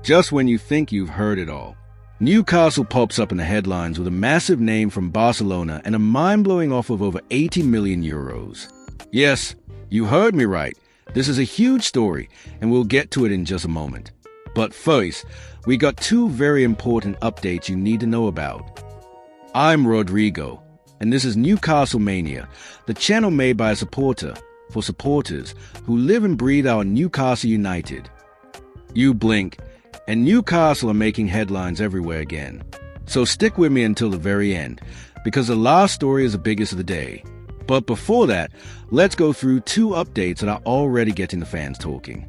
Just when you think you've heard it all, Newcastle pops up in the headlines with a massive name from Barcelona and a mind-blowing offer of over 80 million euros. Yes, you heard me right. This is a huge story, and we'll get to it in just a moment. But first, we got two very important updates you need to know about. I'm Rodrigo, and this is Newcastle Mania, the channel made by a supporter for supporters who live and breathe our Newcastle United. You blink, and Newcastle are making headlines everywhere again. So stick with me until the very end, because the last story is the biggest of the day. But before that, let's go through two updates that are already getting the fans talking.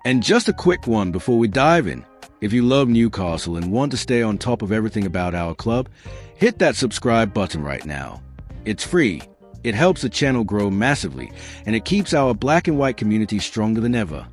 And just a quick one before we dive in. If you love Newcastle and want to stay on top of everything about our club, hit that subscribe button right now. It's free, it helps the channel grow massively, and it keeps our black and white community stronger than ever.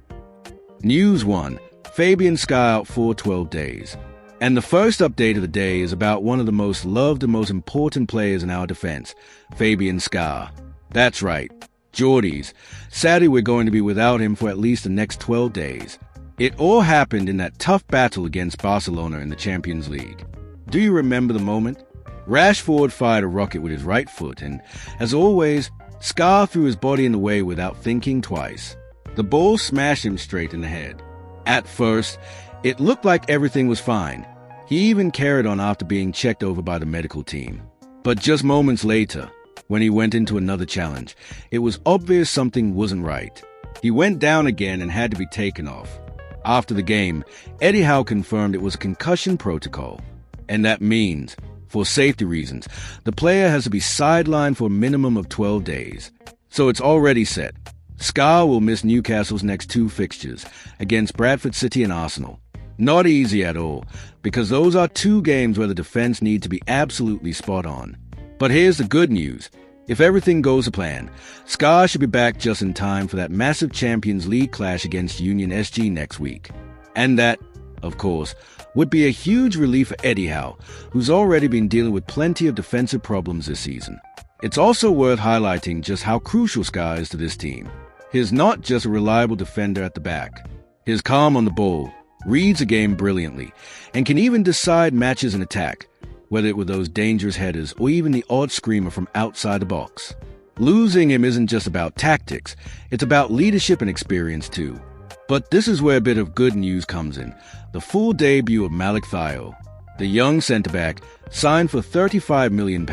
News 1. Fabian Schär out for 12 days. And the first update of the day is about one of the most loved and most important players in our defense, Fabian Schär. That's right, Geordies. Sadly, we're going to be without him for at least the next 12 days. It all happened in that tough battle against Barcelona in the Champions League. Do you remember the moment? Rashford fired a rocket with his right foot, and, as always, Schär threw his body in the way without thinking twice. The ball smashed him straight in the head. At first, it looked like everything was fine. He even carried on after being checked over by the medical team. But just moments later, when he went into another challenge, it was obvious something wasn't right. He went down again and had to be taken off. After the game, Eddie Howe confirmed it was a concussion protocol. And that means, for safety reasons, the player has to be sidelined for a minimum of 12 days. So it's already set. Schär will miss Newcastle's next two fixtures, against Bradford City and Arsenal. Not easy at all, because those are two games where the defense need to be absolutely spot on. But here's the good news. If everything goes to plan, Schär should be back just in time for that massive Champions League clash against Union SG next week. And that, of course, would be a huge relief for Eddie Howe, who's already been dealing with plenty of defensive problems this season. It's also worth highlighting just how crucial Schär is to this team. He's not just a reliable defender at the back. He's calm on the ball, reads a game brilliantly, and can even decide matches in attack, whether it were those dangerous headers or even the odd screamer from outside the box. Losing him isn't just about tactics, it's about leadership and experience too. But this is where a bit of good news comes in. The full debut of Malik Thiaw, the young centre-back, signed for £35 million,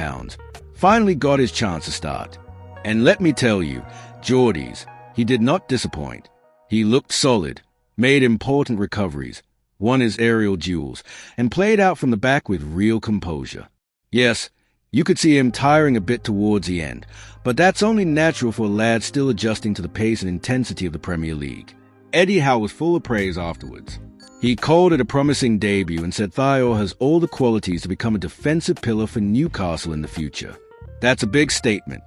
finally got his chance to start. And let me tell you, Geordies, he did not disappoint. He looked solid, made important recoveries, won his aerial duels, and played out from the back with real composure. Yes, you could see him tiring a bit towards the end, but that's only natural for a lad still adjusting to the pace and intensity of the Premier League. Eddie Howe was full of praise afterwards. He called it a promising debut and said Thiaw has all the qualities to become a defensive pillar for Newcastle in the future. That's a big statement,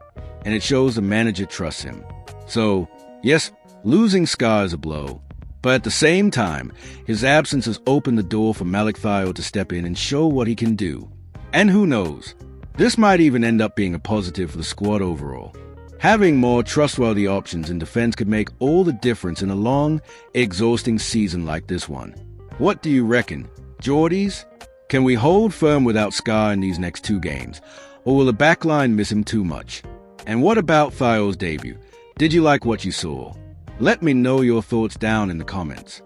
and it shows the manager trusts him. So, yes, losing Schär is a blow, but at the same time, his absence has opened the door for Malik Thiaw to step in and show what he can do. And who knows, this might even end up being a positive for the squad overall. Having more trustworthy options in defense could make all the difference in a long, exhausting season like this one. What do you reckon, Geordies? Can we hold firm without Schär in these next two games, or will the backline miss him too much? And what about Thiaw's debut? Did you like what you saw? Let me know your thoughts down in the comments.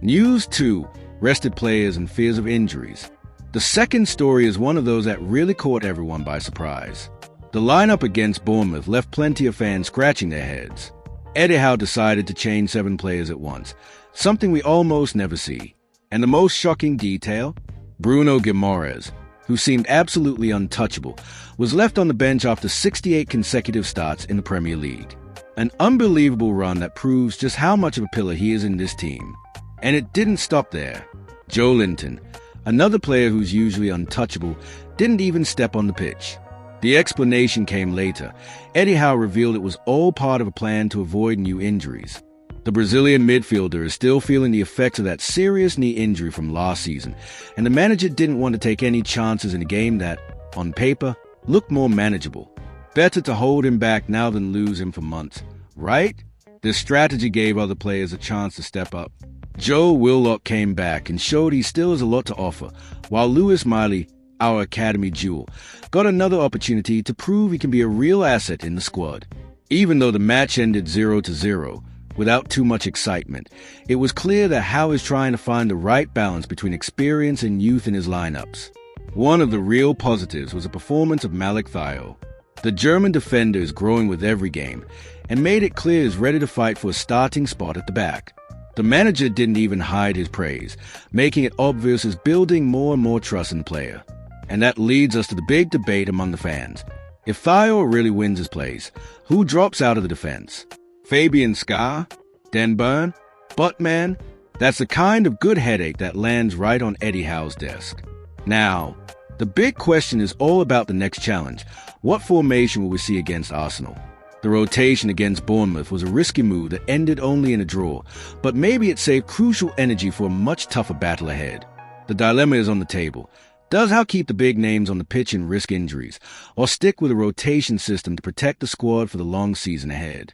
News 2. Rested players and fears of injuries. The second story is one of those that really caught everyone by surprise. The lineup against Bournemouth left plenty of fans scratching their heads. Eddie Howe decided to change 7 players at once, something we almost never see. And the most shocking detail? Bruno Guimaraes, who seemed absolutely untouchable, was left on the bench after 68 consecutive starts in the Premier League. An unbelievable run that proves just how much of a pillar he is in this team. And it didn't stop there. Joe Linton, another player who's usually untouchable, didn't even step on the pitch. The explanation came later. Eddie Howe revealed it was all part of a plan to avoid new injuries. The Brazilian midfielder is still feeling the effects of that serious knee injury from last season, and the manager didn't want to take any chances in a game that, on paper, looked more manageable. Better to hold him back now than lose him for months, right? This strategy gave other players a chance to step up. Joe Willock came back and showed he still has a lot to offer, while Lewis Miley, our academy jewel, got another opportunity to prove he can be a real asset in the squad. Even though the match ended 0-0, without too much excitement, it was clear that Howe is trying to find the right balance between experience and youth in his lineups. One of the real positives was the performance of Malik Thiaw. The German defender is growing with every game, and made it clear he's ready to fight for a starting spot at the back. The manager didn't even hide his praise, making it obvious he's building more and more trust in the player. And that leads us to the big debate among the fans. If Thiaw really wins his place, who drops out of the defense? Fabian Schär? Den Burn? Buttman? That's the kind of good headache that lands right on Eddie Howe's desk. Now, the big question is all about the next challenge. What formation will we see against Arsenal? The rotation against Bournemouth was a risky move that ended only in a draw, but maybe it saved crucial energy for a much tougher battle ahead. The dilemma is on the table. Does Howe keep the big names on the pitch and risk injuries, or stick with a rotation system to protect the squad for the long season ahead?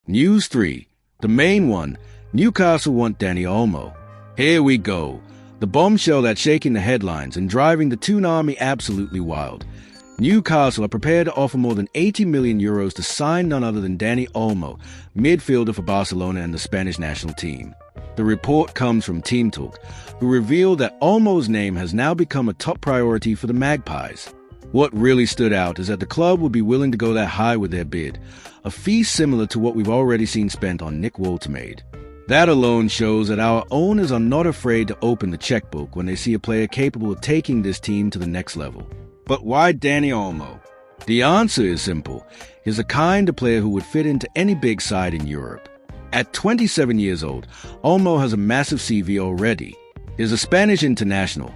News 3. The main one. Newcastle want Dani Olmo. Here we go. The bombshell that's shaking the headlines and driving the Toon Army absolutely wild. Newcastle are prepared to offer more than 80 million euros to sign none other than Dani Olmo, midfielder for Barcelona and the Spanish national team. The report comes from Team Talk, who revealed that Olmo's name has now become a top priority for the Magpies. What really stood out is that the club would be willing to go that high with their bid, a fee similar to what we've already seen spent on Nick Woltemade. That alone shows that our owners are not afraid to open the checkbook when they see a player capable of taking this team to the next level. But why Dani Olmo? The answer is simple. He's the kind of player who would fit into any big side in Europe. At 27 years old, Olmo has a massive CV already. He's a Spanish international.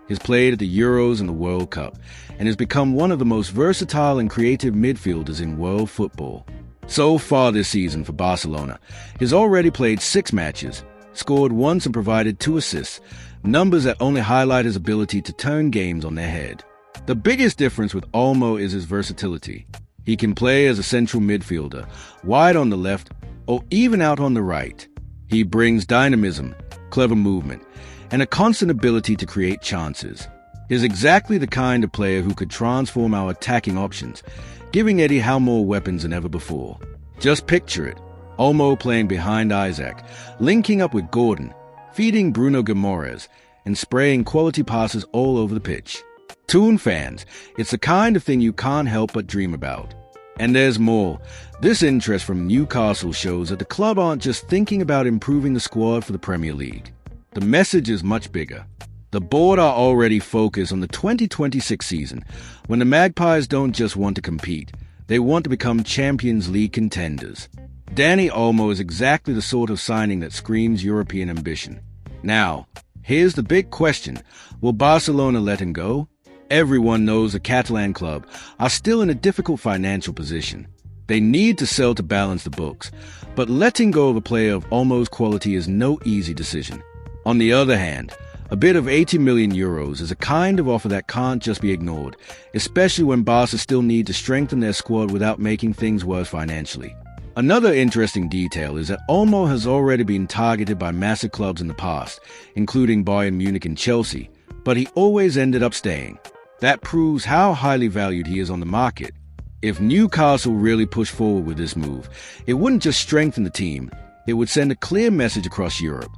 He's played at the Euros and the World Cup, and has become one of the most versatile and creative midfielders in world football. So far this season for Barcelona, he's already played 6 matches, scored once and provided 2 assists, numbers that only highlight his ability to turn games on their head. The biggest difference with Olmo is his versatility. He can play as a central midfielder, wide on the left, or even out on the right. He brings dynamism, clever movement, and a constant ability to create chances. He's exactly the kind of player who could transform our attacking options, giving Eddie Howe more weapons than ever before. Just picture it. Olmo playing behind Isaac, linking up with Gordon, feeding Bruno Guimaraes, and spraying quality passes all over the pitch. Toon fans, it's the kind of thing you can't help but dream about. And there's more. This interest from Newcastle shows that the club aren't just thinking about improving the squad for the Premier League. The message is much bigger. The board are already focused on the 2026 season, when the Magpies don't just want to compete, they want to become Champions League contenders. Dani Olmo is exactly the sort of signing that screams European ambition. Now, here's the big question. Will Barcelona let him go? Everyone knows the Catalan club are still in a difficult financial position. They need to sell to balance the books, but letting go of a player of Olmo's quality is no easy decision. On the other hand, a bid of 80 million euros is a kind of offer that can't just be ignored, especially when Barca still need to strengthen their squad without making things worse financially. Another interesting detail is that Olmo has already been targeted by massive clubs in the past, including Bayern Munich and Chelsea, but he always ended up staying. That proves how highly valued he is on the market. If Newcastle really pushed forward with this move, it wouldn't just strengthen the team, it would send a clear message across Europe.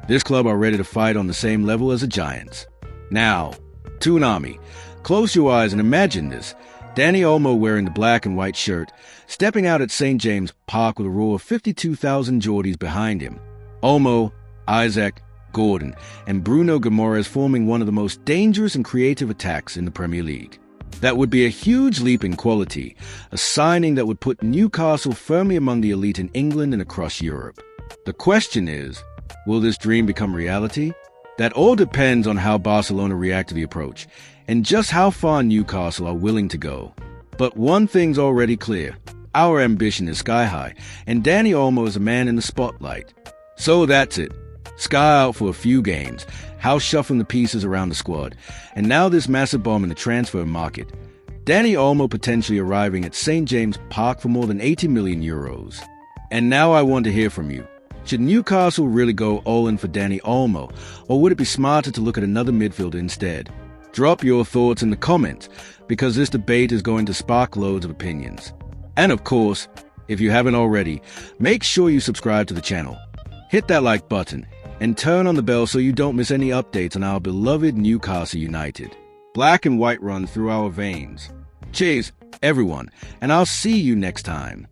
This club are ready to fight on the same level as the Giants. Now, Toon Army, close your eyes and imagine this. Dani Olmo wearing the black and white shirt, stepping out at St. James Park with a row of 52,000 Geordies behind him. Olmo, Isaac, Gordon, and Bruno Guimaraes forming one of the most dangerous and creative attacks in the Premier League. That would be a huge leap in quality, a signing that would put Newcastle firmly among the elite in England and across Europe. The question is, will this dream become reality? That all depends on how Barcelona react to the approach, and just how far Newcastle are willing to go. But one thing's already clear. Our ambition is sky high, and Dani Olmo is a man in the spotlight. So that's it. Sky out for a few games, House shuffling the pieces around the squad, and now this massive bomb in the transfer market. Dani Olmo potentially arriving at St. James Park for more than 80 million euros. And now I want to hear from you. Should Newcastle really go all in for Danny Olmo, or would it be smarter to look at another midfielder instead? Drop your thoughts in the comments, because this debate is going to spark loads of opinions. And of course, if you haven't already, make sure you subscribe to the channel. Hit that like button, and turn on the bell so you don't miss any updates on our beloved Newcastle United. Black and white run through our veins. Cheers, everyone, and I'll see you next time.